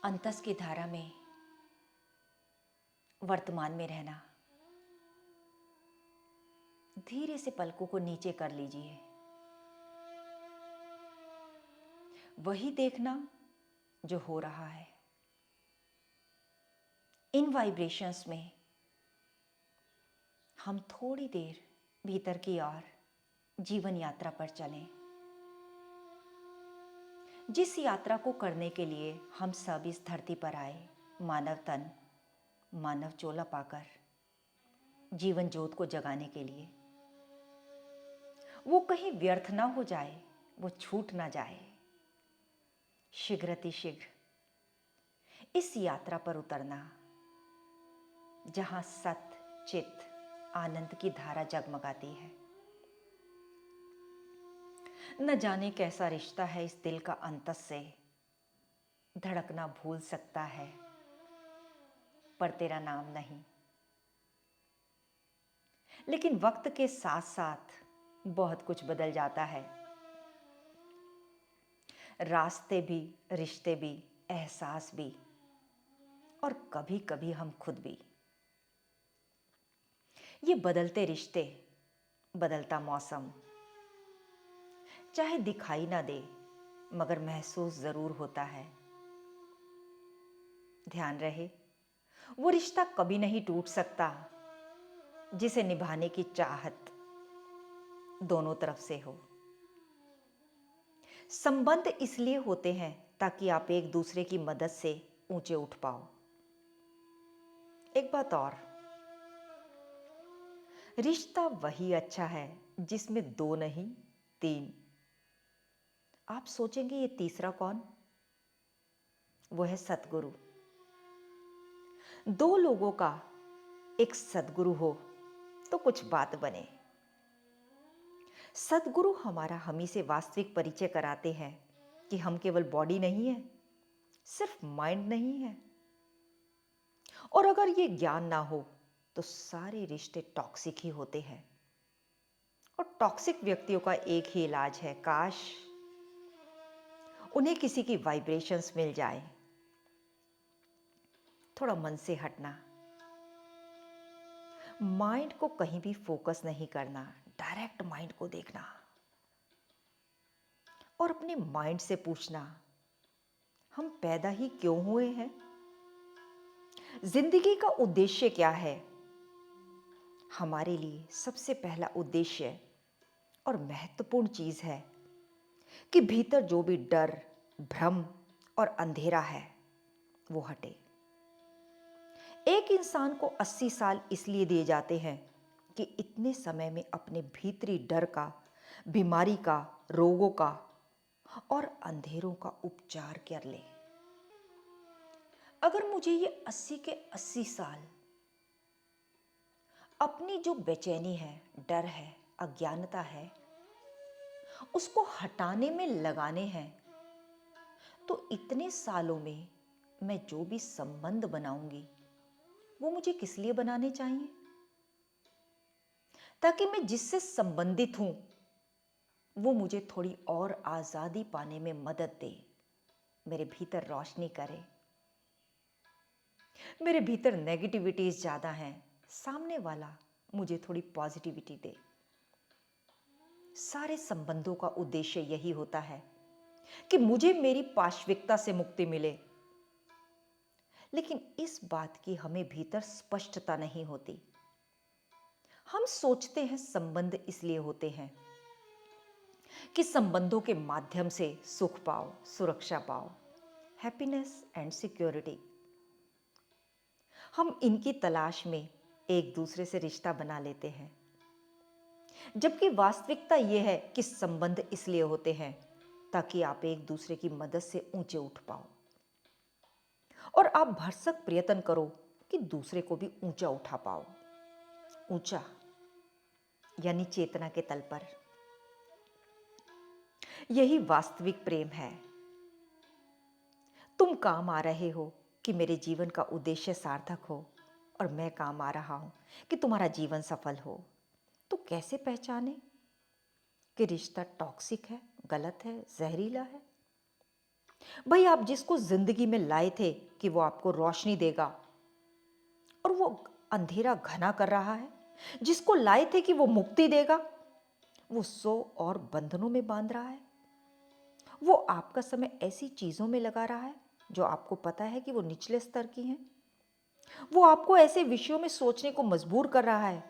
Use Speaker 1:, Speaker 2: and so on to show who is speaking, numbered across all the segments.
Speaker 1: अंतस की धारा में वर्तमान में रहना। धीरे से पलकों को नीचे कर लीजिए। वही देखना जो हो रहा है। इन वाइब्रेशंस में हम थोड़ी देर भीतर की ओर जीवन यात्रा पर चलें। जिस यात्रा को करने के लिए हम सब इस धरती पर आए, मानव तन, मानव चोला पाकर जीवन ज्योत को जगाने के लिए, वो कहीं व्यर्थ ना हो जाए, वो छूट ना जाए। शीघ्र इस यात्रा पर उतरना जहां सत चित आनंद की धारा जगमगाती है। न जाने कैसा रिश्ता है इस दिल का अंतस से, धड़कना भूल सकता है पर तेरा नाम नहीं। लेकिन वक्त के साथ साथ बहुत कुछ बदल जाता है। रास्ते भी, रिश्ते भी, एहसास भी, और कभी कभी हम खुद भी। ये बदलते रिश्ते, बदलता मौसम चाहे दिखाई ना दे मगर महसूस जरूर होता है। ध्यान रहे, वो रिश्ता कभी नहीं टूट सकता जिसे निभाने की चाहत दोनों तरफ से हो। संबंध इसलिए होते हैं ताकि आप एक दूसरे की मदद से ऊंचे उठ पाओ। एक बात और, रिश्ता वही अच्छा है जिसमें दो नहीं, तीन। आप सोचेंगे ये तीसरा कौन? वो है सतगुरु। दो लोगों का एक सतगुरु हो तो कुछ बात बने। सतगुरु हमारा हमी से वास्तविक परिचय कराते हैं कि हम केवल बॉडी नहीं है, सिर्फ माइंड नहीं है। और अगर ये ज्ञान ना हो तो सारे रिश्ते टॉक्सिक ही होते हैं। और टॉक्सिक व्यक्तियों का एक ही इलाज है, काश उन्हें किसी की वाइब्रेशंस मिल जाए। थोड़ा मन से हटना, माइंड को कहीं भी फोकस नहीं करना, डायरेक्ट माइंड को देखना और अपने माइंड से पूछना, हम पैदा ही क्यों हुए हैं? जिंदगी का उद्देश्य क्या है? हमारे लिए सबसे पहला उद्देश्य और महत्वपूर्ण चीज है कि भीतर जो भी डर, भ्रम और अंधेरा है वो हटे। एक इंसान को 80 साल इसलिए दिए जाते हैं कि इतने समय में अपने भीतरी डर का, बीमारी का, रोगों का और अंधेरों का उपचार कर ले। अगर मुझे ये 80 के 80 साल अपनी जो बेचैनी है, डर है, अज्ञानता है, उसको हटाने में लगाने हैं, तो इतने सालों में मैं जो भी संबंध बनाऊंगी वो मुझे किस लिए बनाने चाहिए? ताकि मैं जिससे संबंधित हूं वो मुझे थोड़ी और आजादी पाने में मदद दे, मेरे भीतर रोशनी करे। मेरे भीतर नेगेटिविटीज ज्यादा हैं, सामने वाला मुझे थोड़ी पॉजिटिविटी दे। सारे संबंधों का उद्देश्य यही होता है कि मुझे मेरी पाशविकता से मुक्ति मिले। लेकिन इस बात की हमें भीतर स्पष्टता नहीं होती। हम सोचते हैं संबंध इसलिए होते हैं कि संबंधों के माध्यम से सुख पाओ, सुरक्षा पाओ, हैप्पीनेस एंड सिक्योरिटी। हम इनकी तलाश में एक दूसरे से रिश्ता बना लेते हैं, जबकि वास्तविकता यह है कि संबंध इसलिए होते हैं ताकि आप एक दूसरे की मदद से ऊंचे उठ पाओ और आप भरसक प्रयत्न करो कि दूसरे को भी ऊंचा उठा पाओ। ऊंचा यानी चेतना के तल पर। यही वास्तविक प्रेम है। तुम काम आ रहे हो कि मेरे जीवन का उद्देश्य सार्थक हो, और मैं काम आ रहा हूं कि तुम्हारा जीवन सफल हो। तो कैसे पहचाने कि रिश्ता टॉक्सिक है, गलत है, जहरीला है? भाई आप जिसको जिंदगी में लाए थे कि वो आपको रोशनी देगा और वो अंधेरा घना कर रहा है, जिसको लाए थे कि वो मुक्ति देगा, वो 100 और बंधनों में बांध रहा है। वो आपका समय ऐसी चीजों में लगा रहा है जो आपको पता है कि वो निचले स्तर की हैं। वो आपको ऐसे विषयों में सोचने को मजबूर कर रहा है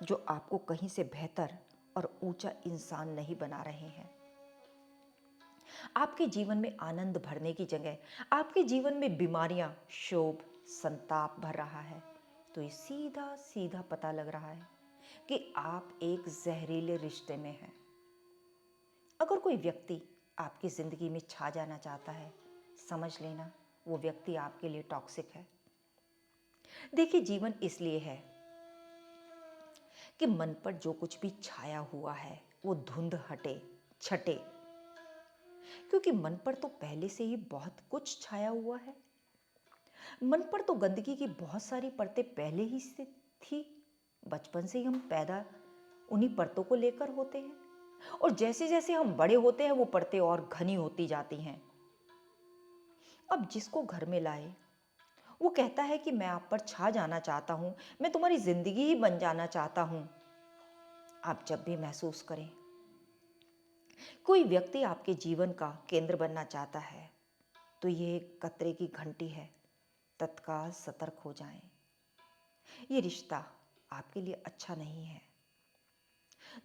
Speaker 1: जो आपको कहीं से बेहतर और ऊंचा इंसान नहीं बना रहे हैं। आपके जीवन में आनंद भरने की जगह आपके जीवन में बीमारियां, शोभ, संताप भर रहा है, तो ये सीधा सीधा पता लग रहा है कि आप एक जहरीले रिश्ते में हैं। अगर कोई व्यक्ति आपकी जिंदगी में छा जाना चाहता है, समझ लेना वो व्यक्ति आपके लिए टॉक्सिक है। देखिए, जीवन इसलिए है कि मन पर जो कुछ भी छाया हुआ है वो धुंध हटे, छटे, क्योंकि मन पर तो पहले से ही बहुत कुछ छाया हुआ है। मन पर तो गंदगी की बहुत सारी परतें पहले ही से थी। बचपन से ही हम पैदा उन्हीं परतों को लेकर होते हैं और जैसे जैसे हम बड़े होते हैं वो परतें और घनी होती जाती हैं। अब जिसको घर में लाए वो कहता है कि मैं आप पर छा जाना चाहता हूं, मैं तुम्हारी जिंदगी ही बन जाना चाहता हूं। आप जब भी महसूस करें कोई व्यक्ति आपके जीवन का केंद्र बनना चाहता है, तो ये एक कतरे की घंटी है, तत्काल सतर्क हो जाएं। ये रिश्ता आपके लिए अच्छा नहीं है।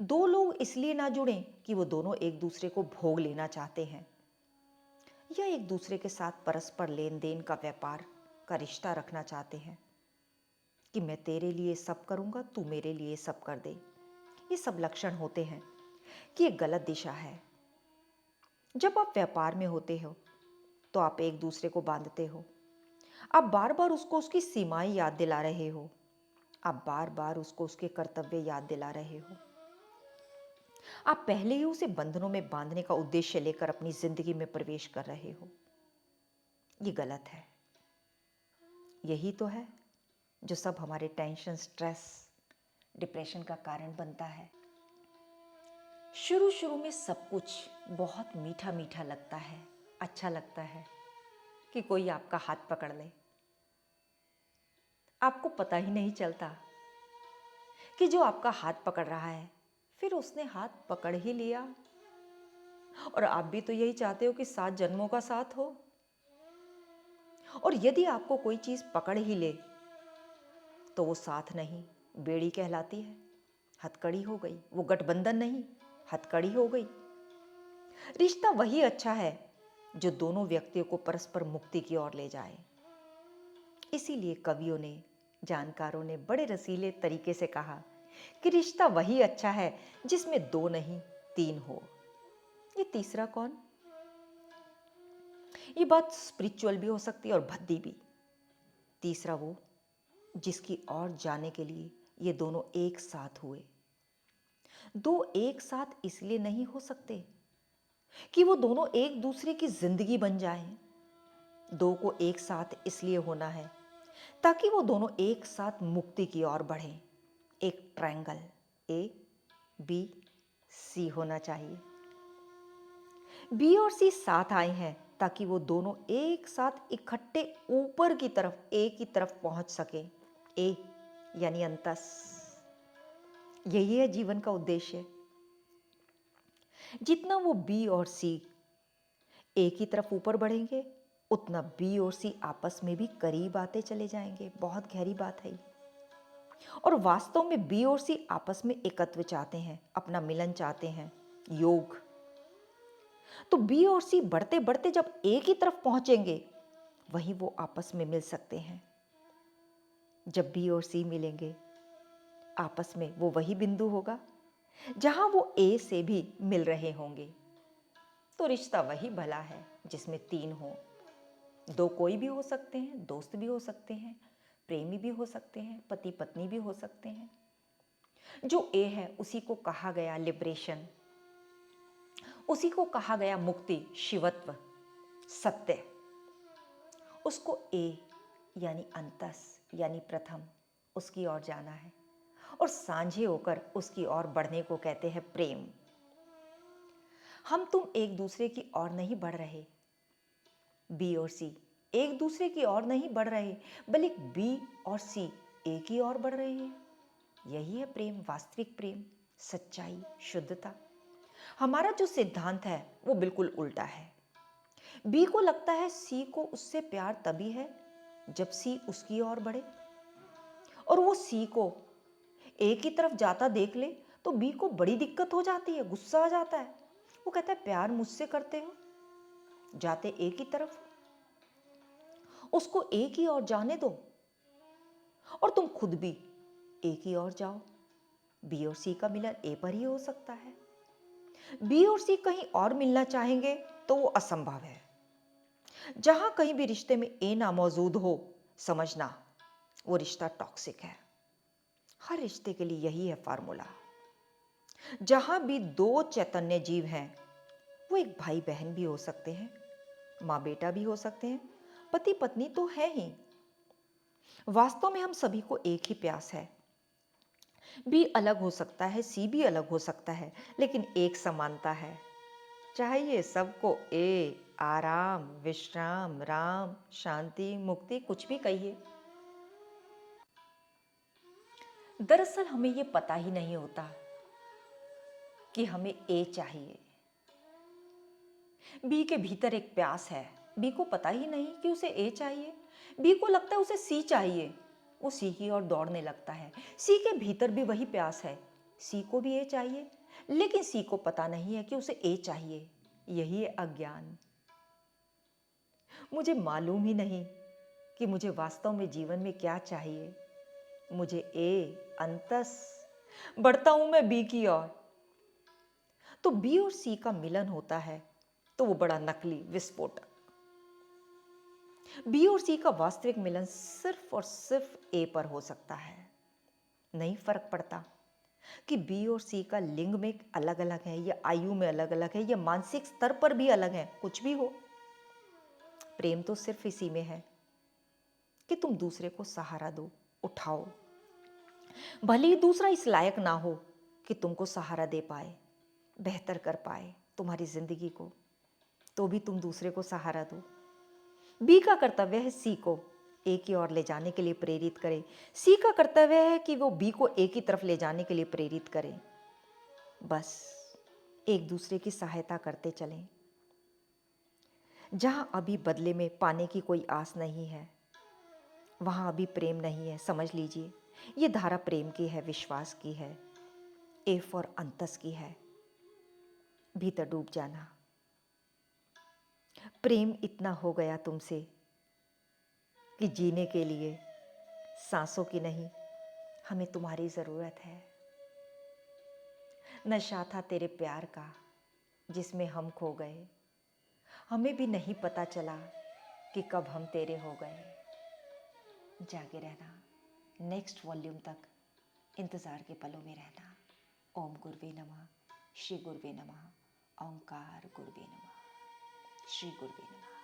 Speaker 1: दो लोग इसलिए ना जुड़ें कि वो दोनों एक दूसरे को भोग लेना चाहते हैं या एक दूसरे के साथ परस्पर लेन देन का व्यापार का रिश्ता रखना चाहते हैं कि मैं तेरे लिए सब करूंगा, तू मेरे लिए सब कर दे। ये सब लक्षण होते हैं कि ये गलत दिशा है। जब आप व्यापार में होते हो तो आप एक दूसरे को बांधते हो। आप बार बार उसको उसकी सीमाएं याद दिला रहे हो। आप बार बार उसको उसके कर्तव्य याद दिला रहे हो। आप पहले ही उसे बंधनों में बांधने का उद्देश्य लेकर अपनी जिंदगी में प्रवेश कर रहे हो। ये गलत है। यही तो है जो सब हमारे टेंशन, स्ट्रेस, डिप्रेशन का कारण बनता है। शुरू शुरू में सब कुछ बहुत मीठा मीठा लगता है, अच्छा लगता है कि कोई आपका हाथ पकड़ ले। आपको पता ही नहीं चलता कि जो आपका हाथ पकड़ रहा है फिर उसने हाथ पकड़ ही लिया। और आप भी तो यही चाहते हो कि 7 जन्मों का साथ हो। और यदि आपको कोई चीज पकड़ ही ले तो वो साथ नहीं, बेड़ी कहलाती है, हथकड़ी हो गई। वो गठबंधन नहीं, हथकड़ी हो गई। रिश्ता वही अच्छा है जो दोनों व्यक्तियों को परस्पर मुक्ति की ओर ले जाए। इसीलिए कवियों ने, जानकारों ने बड़े रसीले तरीके से कहा कि रिश्ता वही अच्छा है जिसमें 2 नहीं 3 हो। ये तीसरा कौन? ये बात स्पिरिचुअल भी हो सकती है और भद्दी भी। तीसरा वो जिसकी ओर जाने के लिए ये दोनों एक साथ हुए। दो एक साथ इसलिए नहीं हो सकते कि वो दोनों एक दूसरे की जिंदगी बन जाएं। दो को एक साथ इसलिए होना है ताकि वो दोनों एक साथ मुक्ति की ओर बढ़ें। एक ट्रायंगल ABC होना चाहिए। बी और सी साथ आए हैं ताकि वो दोनों एक साथ इकट्ठे ऊपर की तरफ, ए की तरफ पहुंच सके। ए यानी अंतस। यही है जीवन का उद्देश्य। जितना वो बी और सी ए की तरफ ऊपर बढ़ेंगे उतना बी और सी आपस में भी करीब आते चले जाएंगे। बहुत गहरी बात है। और वास्तव में बी और सी आपस में एकत्व चाहते हैं, अपना मिलन चाहते हैं, योग। तो बी और सी बढ़ते बढ़ते जब ए की तरफ पहुंचेंगे वहीं वो आपस में मिल सकते हैं। जब बी और सी मिलेंगे आपस में, वो वही बिंदु होगा जहां वो ए से भी मिल रहे होंगे। तो रिश्ता वही भला है जिसमें 3 हो। 2 कोई भी हो सकते हैं, दोस्त भी हो सकते हैं, प्रेमी भी हो सकते हैं, पति पत्नी भी हो सकते हैं। जो ए है उसी को कहा गया लिबरेशन, उसी को कहा गया मुक्ति, शिवत्व, सत्य। उसको ए यानी अंतस यानी प्रथम, उसकी ओर जाना है और सांझे होकर उसकी ओर बढ़ने को कहते हैं प्रेम। हम तुम एक दूसरे की ओर नहीं बढ़ रहे, बी और सी एक दूसरे की ओर नहीं बढ़ रहे, बल्कि बी और सी एक ही ओर बढ़ रहे हैं। यही है प्रेम, वास्तविक प्रेम, सच्चाई, शुद्धता। हमारा जो सिद्धांत है वो बिल्कुल उल्टा है। बी को लगता है सी को उससे प्यार तभी है जब सी उसकी ओर बढ़े, और वो सी को ए की तरफ जाता देख ले तो बी को बड़ी दिक्कत हो जाती है, गुस्सा आ जाता है। वो कहता है प्यार मुझसे करते हो, जाते ए की तरफ, उसको ए की ओर जाने दो और तुम खुद भी ए की ओर जाओ। बी और सी का मिलन ए पर ही हो सकता है। बी और सी कहीं और मिलना चाहेंगे तो वो असंभव है। जहां कहीं भी रिश्ते में ए ना मौजूद हो, समझना वो रिश्ता टॉक्सिक है। हर रिश्ते के लिए यही है फार्मूला। जहां भी दो चैतन्य जीव हैं, वो एक भाई बहन भी हो सकते हैं, माँ बेटा भी हो सकते हैं, पति पत्नी तो है ही। वास्तव में हम सभी को एक ही प्यास है। बी अलग हो सकता है, सी भी अलग हो सकता है, लेकिन एक समानता है। चाहिए सबको ए, आराम, विश्राम, राम, शांति, मुक्ति, कुछ भी कहिए। दरअसल हमें ये पता ही नहीं होता कि हमें ए चाहिए। बी के भीतर एक प्यास है, बी को पता ही नहीं कि उसे ए चाहिए। बी को लगता है उसे सी चाहिए, वो सी की ओर दौड़ने लगता है। सी के भीतर भी वही प्यास है, सी को भी ए चाहिए, लेकिन सी को पता नहीं है कि उसे ए चाहिए। यही है अज्ञान। मुझे मालूम ही नहीं कि मुझे वास्तव में जीवन में क्या चाहिए। मुझे ए, अंतस, बढ़ता हूं मैं बी की ओर। तो बी और सी का मिलन होता है तो वो बड़ा नकली, विस्फोटक। बी और सी का वास्तविक मिलन सिर्फ और सिर्फ ए पर हो सकता है। नहीं फर्क पड़ता कि बी और सी का लिंग में अलग अलग है, या आयु में अलग अलग है, या मानसिक स्तर पर भी अलग है, कुछ भी हो। प्रेम तो सिर्फ इसी में है कि तुम दूसरे को सहारा दो, उठाओ। भले ही दूसरा इस लायक ना हो कि तुमको सहारा दे पाए, बेहतर कर पाए तुम्हारी जिंदगी को, तो भी तुम दूसरे को सहारा दो। बी का कर्तव्य है सी को ए की ओर ले जाने के लिए प्रेरित करे। सी का कर्तव्य है कि वो बी को ए की तरफ ले जाने के लिए प्रेरित करे। बस एक दूसरे की सहायता करते चलें। जहां अभी बदले में पाने की कोई आस नहीं है, वहां अभी प्रेम नहीं है, समझ लीजिए। ये धारा प्रेम की है, विश्वास की है, ए फॉर अंतस की है। भीतर डूब जाना। प्रेम इतना हो गया तुमसे कि जीने के लिए सांसों की नहीं, हमें तुम्हारी जरूरत है। नशा था तेरे प्यार का जिसमें हम खो गए, हमें भी नहीं पता चला कि कब हम तेरे हो गए। जागे रहना, नेक्स्ट वॉल्यूम तक इंतजार के पलों में रहना। ओम गुरुवे नमः, श्री गुरुवे नमः, ओंकार गुरुवे नमः, श्री गुरुवे नमः।